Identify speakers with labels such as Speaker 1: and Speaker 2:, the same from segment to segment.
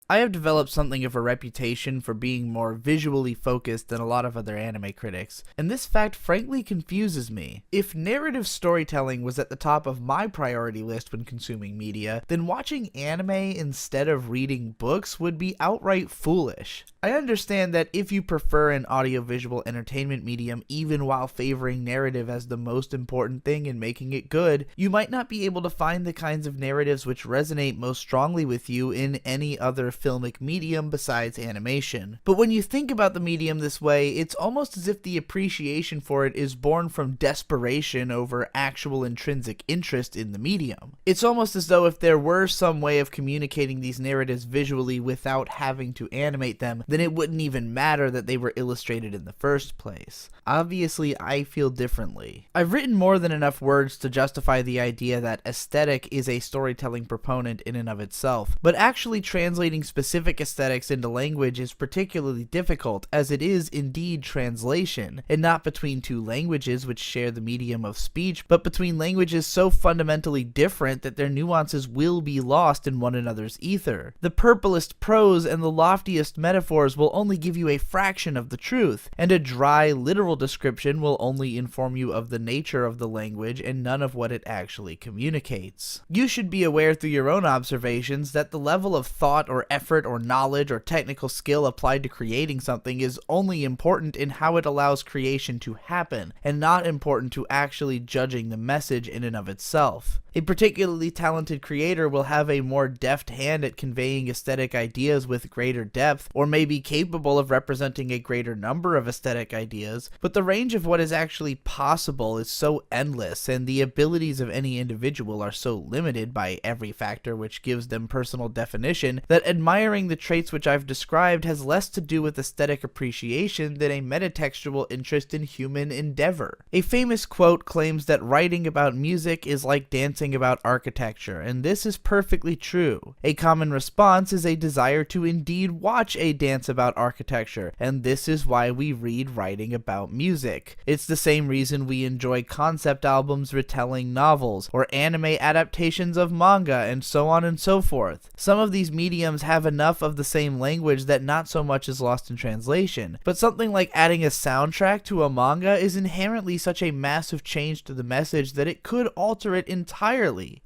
Speaker 1: I have developed something of a reputation for being more visually focused than a lot of other anime critics, and this fact frankly confuses me. If narrative storytelling was at the top of my priority list when consuming media, then watching anime instead of reading books would be outright foolish. I understand that if you prefer an audiovisual entertainment medium even while favoring narrative as the most important thing in making it good, you might not be able to find the kinds of narratives which resonate most strongly with you in any other filmic medium besides animation. But when you think about the medium this way, it's almost as if the appreciation for it is born from desperation over actual intrinsic interest in the medium. It's almost as though if there were some way of communicating these narratives visually without having to animate them, then it wouldn't even matter that they were illustrated in the first place. Obviously, I feel differently. I've written more than enough words to justify the idea that aesthetic is a storytelling proponent in and of itself, but actually translating specific aesthetics into language is particularly difficult, as it is indeed translation, and not between two languages which share the medium of speech, but between languages so fundamentally different that their nuances will be lost in one another's ether. The purplest prose and the loftiest metaphors will only give you a fraction of the truth, and a dry, literal description will only inform you of the nature of the language and none of what it actually communicates. You should be aware through your own observations that the level of thought or effort or knowledge or technical skill applied to creating something is only important in how it allows creation to happen, and not important to actually judging the message in and of itself. A particularly talented creator will have a more deft hand at conveying aesthetic ideas with greater depth, or may be capable of representing a greater number of aesthetic ideas, but the range of what is actually possible is so endless, and the abilities of any individual are so limited by every factor which gives them personal definition, that admiring the traits which I've described has less to do with aesthetic appreciation than a metatextual interest in human endeavor. A famous quote claims that writing about music is like dancing about architecture, and this is perfectly true. A common response is a desire to indeed watch a dance about architecture, and this is why we read writing about music. It's the same reason we enjoy concept albums retelling novels, or anime adaptations of manga, and so on and so forth. Some of these mediums have enough of the same language that not so much is lost in translation, but something like adding a soundtrack to a manga is inherently such a massive change to the message that it could alter it entirely.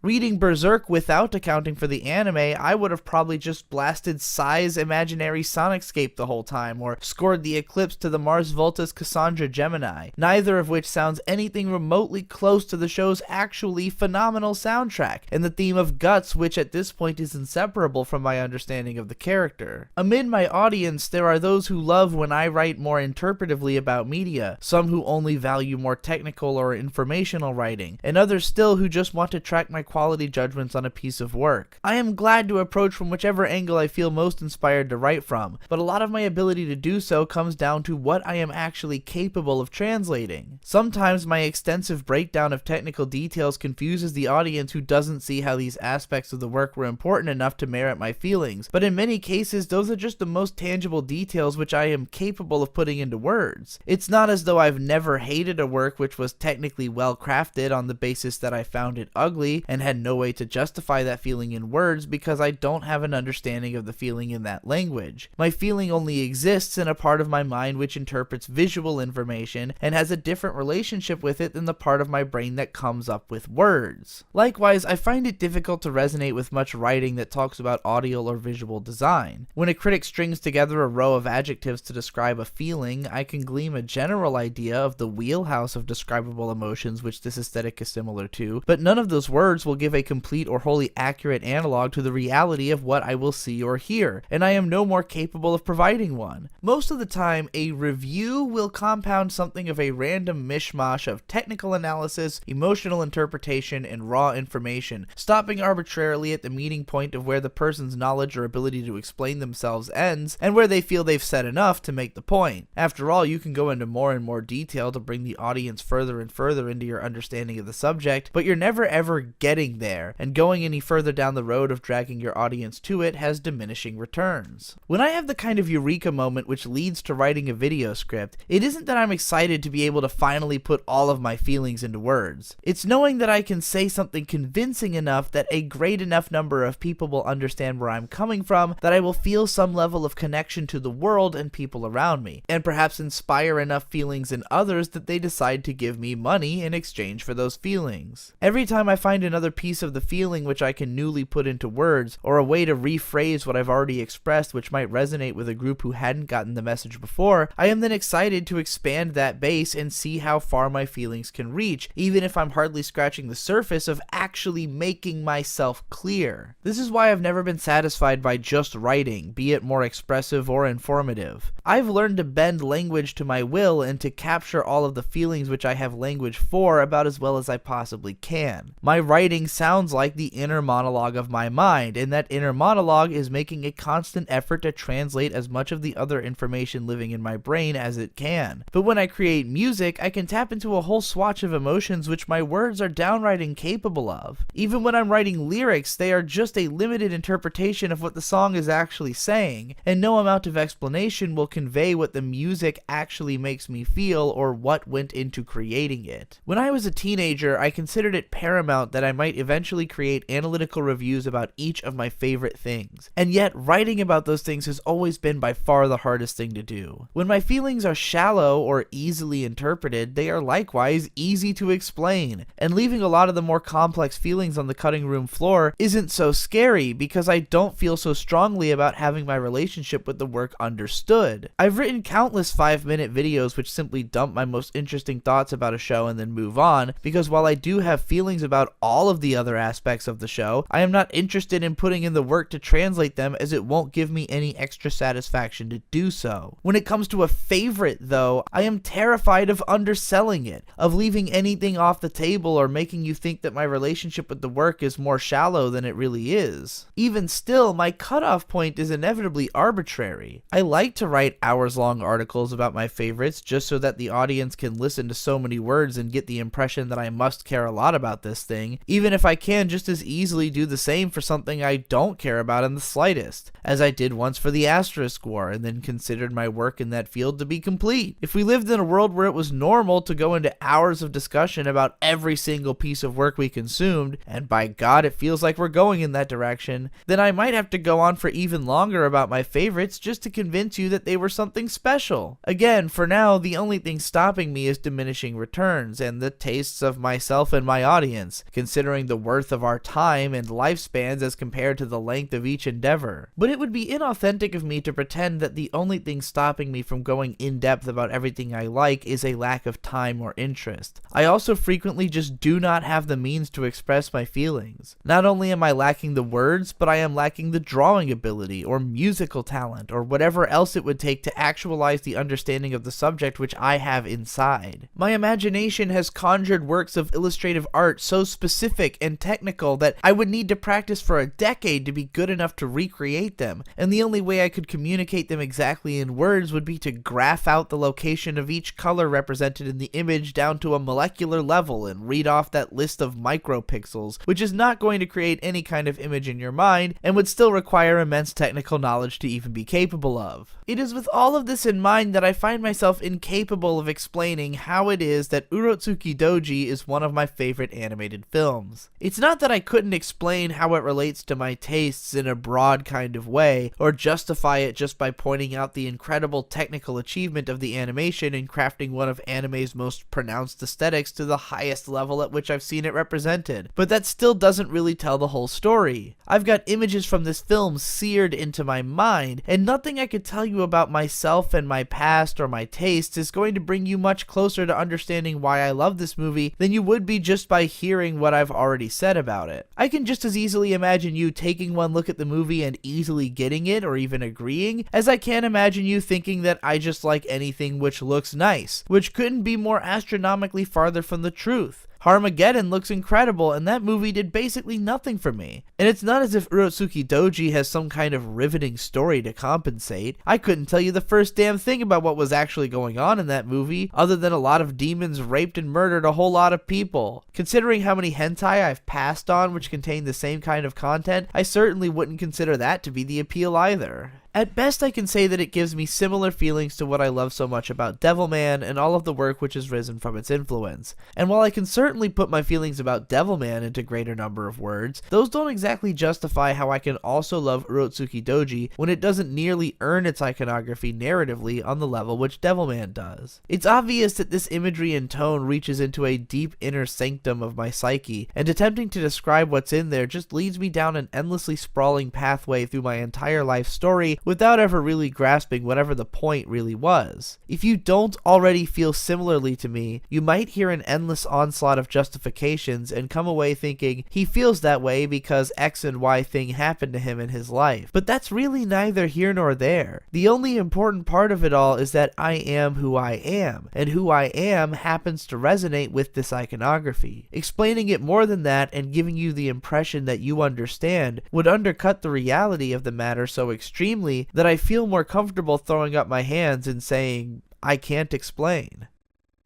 Speaker 1: Reading Berserk without accounting for the anime, I would have probably just blasted Psy's imaginary Sonicscape the whole time, or scored the Eclipse to the Mars Volta's Cassandra Gemini, neither of which sounds anything remotely close to the show's actually phenomenal soundtrack, and the theme of Guts, which at this point is inseparable from my understanding of the character. Amid my audience, there are those who love when I write more interpretively about media, some who only value more technical or informational writing, and others still who just want to track my quality judgments on a piece of work. I am glad to approach from whichever angle I feel most inspired to write from, but a lot of my ability to do so comes down to what I am actually capable of translating. Sometimes my extensive breakdown of technical details confuses the audience who doesn't see how these aspects of the work were important enough to merit my feelings, but in many cases those are just the most tangible details which I am capable of putting into words. It's not as though I've never hated a work which was technically well crafted on the basis that I found it ugly and had no way to justify that feeling in words because I don't have an understanding of the feeling in that language. My feeling only exists in a part of my mind which interprets visual information and has a different relationship with it than the part of my brain that comes up with words. Likewise, I find it difficult to resonate with much writing that talks about audio or visual design. When a critic strings together a row of adjectives to describe a feeling, I can glean a general idea of the wheelhouse of describable emotions which this aesthetic is similar to, but none of those words will give a complete or wholly accurate analog to the reality of what I will see or hear, and I am no more capable of providing one. Most of the time, a review will compound something of a random mishmash of technical analysis, emotional interpretation, and raw information, stopping arbitrarily at the meeting point of where the person's knowledge or ability to explain themselves ends, and where they feel they've said enough to make the point. After all, you can go into more and more detail to bring the audience further and further into your understanding of the subject, but you're never ever getting there, and going any further down the road of dragging your audience to it has diminishing returns. When I have the kind of eureka moment which leads to writing a video script, it isn't that I'm excited to be able to finally put all of my feelings into words. It's knowing that I can say something convincing enough that a great enough number of people will understand where I'm coming coming from that I will feel some level of connection to the world and people around me, and perhaps inspire enough feelings in others that they decide to give me money in exchange for those feelings. Every time I find another piece of the feeling which I can newly put into words, or a way to rephrase what I've already expressed which might resonate with a group who hadn't gotten the message before, I am then excited to expand that base and see how far my feelings can reach, even if I'm hardly scratching the surface of actually making myself clear. This is why I've never been satisfied by just writing, be it more expressive or informative. I've learned to bend language to my will and to capture all of the feelings which I have language for about as well as I possibly can. My writing sounds like the inner monologue of my mind, and that inner monologue is making a constant effort to translate as much of the other information living in my brain as it can. But when I create music, I can tap into a whole swatch of emotions which my words are downright incapable of. Even when I'm writing lyrics, they are just a limited interpretation of what the song is actually saying, and no amount of explanation will convey what the music actually makes me feel or what went into creating it. When I was a teenager, I considered it paramount that I might eventually create analytical reviews about each of my favorite things, and yet writing about those things has always been by far the hardest thing to do. When my feelings are shallow or easily interpreted, they are likewise easy to explain, and leaving a lot of the more complex feelings on the cutting room floor isn't so scary because I don't feel so strongly about having my relationship with the work understood. I've written countless 5-minute videos which simply dump my most interesting thoughts about a show and then move on, because while I do have feelings about all of the other aspects of the show, I am not interested in putting in the work to translate them, as it won't give me any extra satisfaction to do so. When it comes to a favorite though, I am terrified of underselling it, of leaving anything off the table or making you think that my relationship with the work is more shallow than it really is. Even still, my cutoff point is inevitably arbitrary. I like to write hours-long articles about my favorites just so that the audience can listen to so many words and get the impression that I must care a lot about this thing, even if I can just as easily do the same for something I don't care about in the slightest, as I did once for the Asterisk War, and then considered my work in that field to be complete. If we lived in a world where it was normal to go into hours of discussion about every single piece of work we consumed, and by God it feels like we're going in that direction, then I might have to go on for even longer about my favorites just to convince you that they were something special. Again, for now, the only thing stopping me is diminishing returns and the tastes of myself and my audience, considering the worth of our time and lifespans as compared to the length of each endeavor. But it would be inauthentic of me to pretend that the only thing stopping me from going in depth about everything I like is a lack of time or interest. I also frequently just do not have the means to express my feelings. Not only am I lacking the words, but I am lacking the drawing ability or musical talent or whatever else it would take to actualize the understanding of the subject which I have inside. My imagination has conjured works of illustrative art so specific and technical that I would need to practice for a decade to be good enough to recreate them, and the only way I could communicate them exactly in words would be to graph out the location of each color represented in the image down to a molecular level and read off that list of micropixels, which is not going to create any kind of image in your mind and would still require immense technical knowledge to even be capable of. It is with all of this in mind that I find myself incapable of explaining how it is that Urotsuki Doji is one of my favorite animated films. It's not that I couldn't explain how it relates to my tastes in a broad kind of way, or justify it just by pointing out the incredible technical achievement of the animation in crafting one of anime's most pronounced aesthetics to the highest level at which I've seen it represented, but that still doesn't really tell the whole story. I've got images from this film seared into my mind, and nothing I could tell you about myself and my past or my tastes is going to bring you much closer to understanding why I love this movie than you would be just by hearing what I've already said about it. I can just as easily imagine you taking one look at the movie and easily getting it or even agreeing, as I can imagine you thinking that I just like anything which looks nice, which couldn't be more astronomically farther from the truth. Harmageddon looks incredible, and that movie did basically nothing for me. And it's not as if Urotsuki Doji has some kind of riveting story to compensate. I couldn't tell you the first damn thing about what was actually going on in that movie, other than a lot of demons raped and murdered a whole lot of people. Considering how many hentai I've passed on which contain the same kind of content, I certainly wouldn't consider that to be the appeal either. At best, I can say that it gives me similar feelings to what I love so much about Devilman and all of the work which has risen from its influence. And while I can certainly put my feelings about Devilman into greater number of words, those don't exactly justify how I can also love Urotsuki Doji when it doesn't nearly earn its iconography narratively on the level which Devilman does. It's obvious that this imagery and tone reaches into a deep inner sanctum of my psyche, and attempting to describe what's in there just leads me down an endlessly sprawling pathway through my entire life story without ever really grasping whatever the point really was. If you don't already feel similarly to me, you might hear an endless onslaught of justifications and come away thinking he feels that way because X and Y thing happened to him in his life. But that's really neither here nor there. The only important part of it all is that I am who I am, and who I am happens to resonate with this iconography. Explaining it more than that and giving you the impression that you understand would undercut the reality of the matter so extremely that I feel more comfortable throwing up my hands and saying, I can't explain.